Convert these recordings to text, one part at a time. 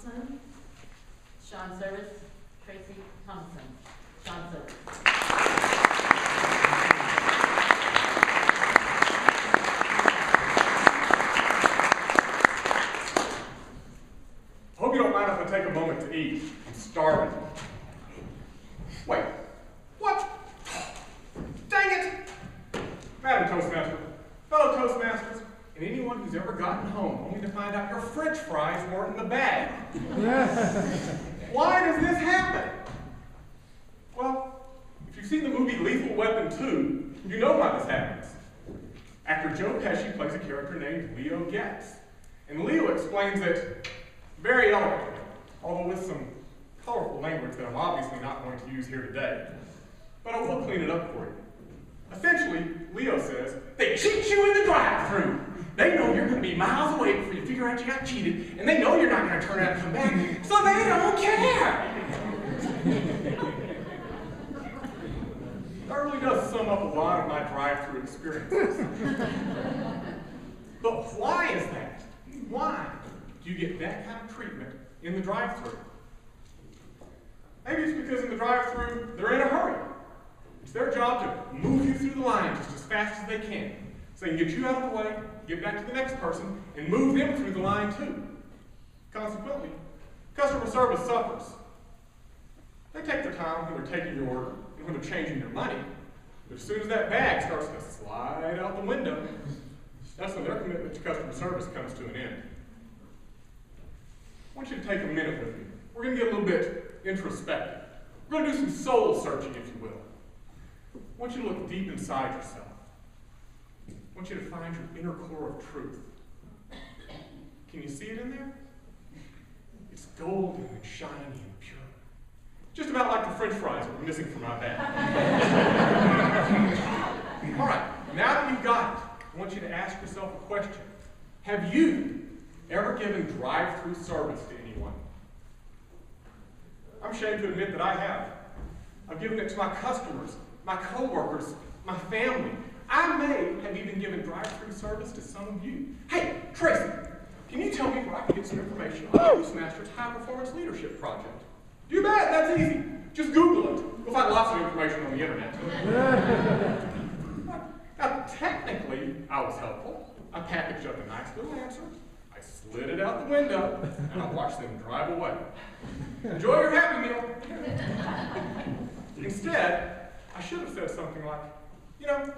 Thompson. Shawn Service, Tracy Thompson. Shawn Service. I hope you don't mind if I take a moment to eat. I'm starving. Wait, what? Dang it! Madam Toastmaster, fellow Toastmasters, and anyone who's ever gotten home only to find out your French fries weren't in the bag. Why does this happen? Well, if you've seen the movie Lethal Weapon 2, you know why this happens. Actor Joe Pesci plays a character named Leo Getz. And Leo explains it very eloquently, although with some colorful language that I'm obviously not going to use here today. But I will clean it up for you. Essentially, Leo says, they cheat you in the drive-thru. They know you're going to be miles away before you figure out you got cheated, and they know you're not going to turn around and come back, so they don't care. That really does sum up a lot of my drive-thru experiences. But why is that? Why do you get that kind of treatment in the drive-thru? Maybe it's because in the drive-thru, they're in a hurry. It's their job to move you through the line just as fast as they can, so they can get you out of the way, get back to the next person, and move them through the line too. Consequently, customer service suffers. They take their time when they're taking your order and when they're changing your money, but as soon as that bag starts to slide out the window, that's when their commitment to customer service comes to an end. I want you to take a minute with me. We're going to get a little bit introspective. We're going to do some soul searching, if you will. I want you to look deep inside yourself. I want you to find your inner core of truth. Can you see it in there? It's golden and shiny and pure. Just about like the French fries that were missing from my bag. All right, now that you've got it, I want you to ask yourself a question. Have you ever given drive-thru service to anyone? I'm ashamed to admit that I have. I've given it to my customers, my coworkers, my family. I may have even given drive-thru service to some of you. Hey, Tracy, can you tell me where I can get some information on Toastmasters High Performance Leadership Project? You bet, that's easy. Just Google it. You'll find lots of information on the internet. Now, technically, I was helpful. I packaged up a nice little answer. I slid it out the window, and I watched them drive away. Enjoy your Happy Meal. Instead, I should have said something like, you know,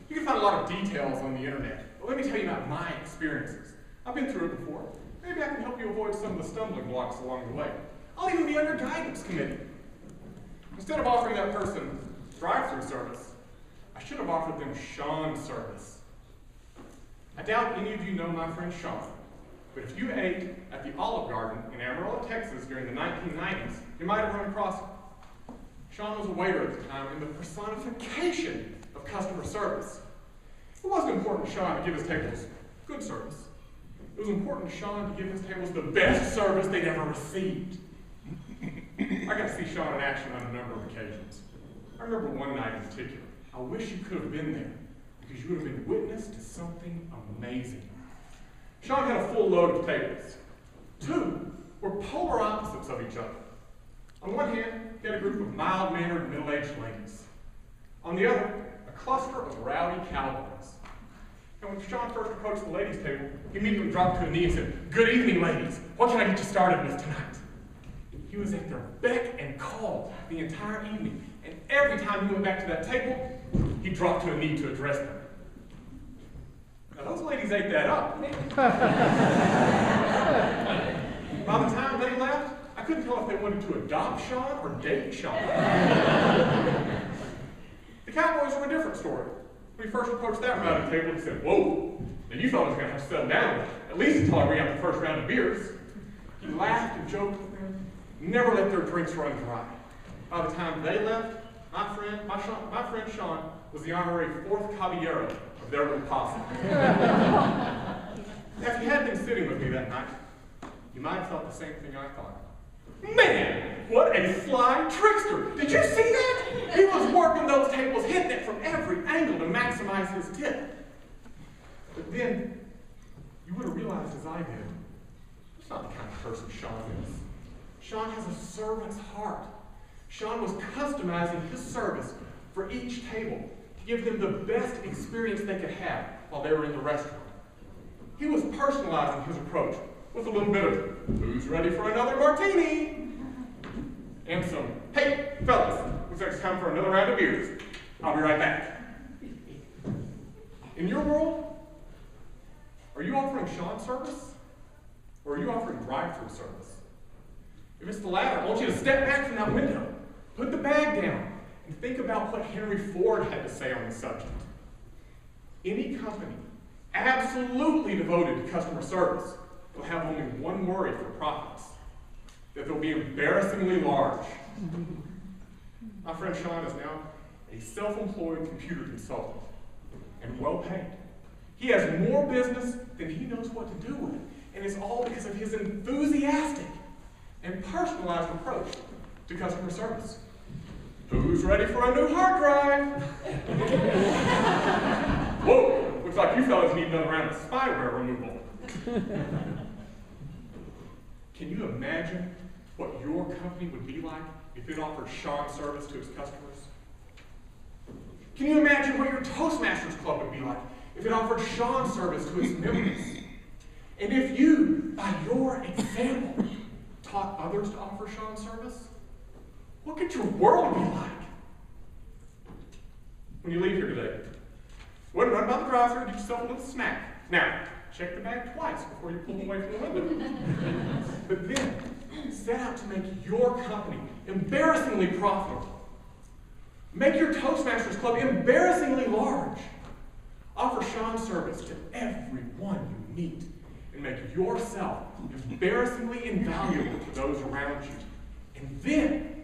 you can find a lot of details on the internet, but let me tell you about my experiences. I've been through it before. Maybe I can help you avoid some of the stumbling blocks along the way. I'll even be on your guidance committee. Instead of offering that person drive-thru service, I should have offered them Shawn Service. I doubt any of you know my friend Shawn, but if you ate at the Olive Garden in Amarillo, Texas during the 1990s, you might have run across him. Shawn was a waiter at the time and the personification of customer service. It wasn't important to Shawn to give his tables good service. It was important to Shawn to give his tables the best service they'd ever received. I got to see Shawn in action on a number of occasions. I remember one night in particular. I wish you could have been there because you would have been witness to something amazing. Shawn had a full load of tables. Two were polar opposites of each other. On one hand, he had a group of mild-mannered middle-aged ladies. On the other, a cluster of rowdy cowboys. And when Shawn first approached the ladies' table, he immediately dropped to a knee and said, "Good evening, ladies. What can I get you started with tonight?" He was at their beck and call the entire evening, and every time he went back to that table, he dropped to a knee to address them. Now, those ladies ate that up. By the time they left, I couldn't tell if they wanted to adopt Shawn or date Shawn. The cowboys were a different story. When he first approached that rowdy table, he said, "Whoa, now you fellas are going to have to settle down, at least until I bring out the first round of beers." He laughed and joked with them, never let their drinks run dry. By the time they left, my friend Shawn was the honorary fourth caballero of their little posse. Now, if you had been sitting with me that night, you might have thought the same thing I thought. Man, what a sly trickster! Did you see that? He was working those tables, hitting it from every angle to maximize his tip. But then, you would have realized, as I did, that's not the kind of person Shawn is. Shawn has a servant's heart. Shawn was customizing his service for each table to give them the best experience they could have while they were in the restaurant. He was personalizing his approach with a little bit of, who's ready for another martini? And some, hey, fellas, looks like it's time for another round of beers. I'll be right back. In your world, are you offering Shawn service? Or are you offering drive-thru service? If it's the latter, I want you to step back from that window, put the bag down, and think about what Henry Ford had to say on the subject. Any company absolutely devoted to customer service will have only one worry for profits, that they'll be embarrassingly large. My friend Shawn is now a self-employed computer consultant and well-paid. He has more business than he knows what to do with, and it's all because of his enthusiastic and personalized approach to customer service. Who's ready for a new hard drive? Whoa, looks like you fellas need another round of spyware removal. Can you imagine what your company would be like if it offered Shawn service to its customers? Can you imagine what your Toastmasters Club would be like if it offered Shawn service to its members? And if you, by your example, taught others to offer Shawn service, what could your world be like? When you leave here today, go ahead and run by the drive-thru and get yourself a little snack. Now, check the bag twice before you pull away from the window. But then, set out to make your company embarrassingly profitable. Make your Toastmasters Club embarrassingly large. Offer Shawn service to everyone you meet, and make yourself embarrassingly invaluable to those around you. And then,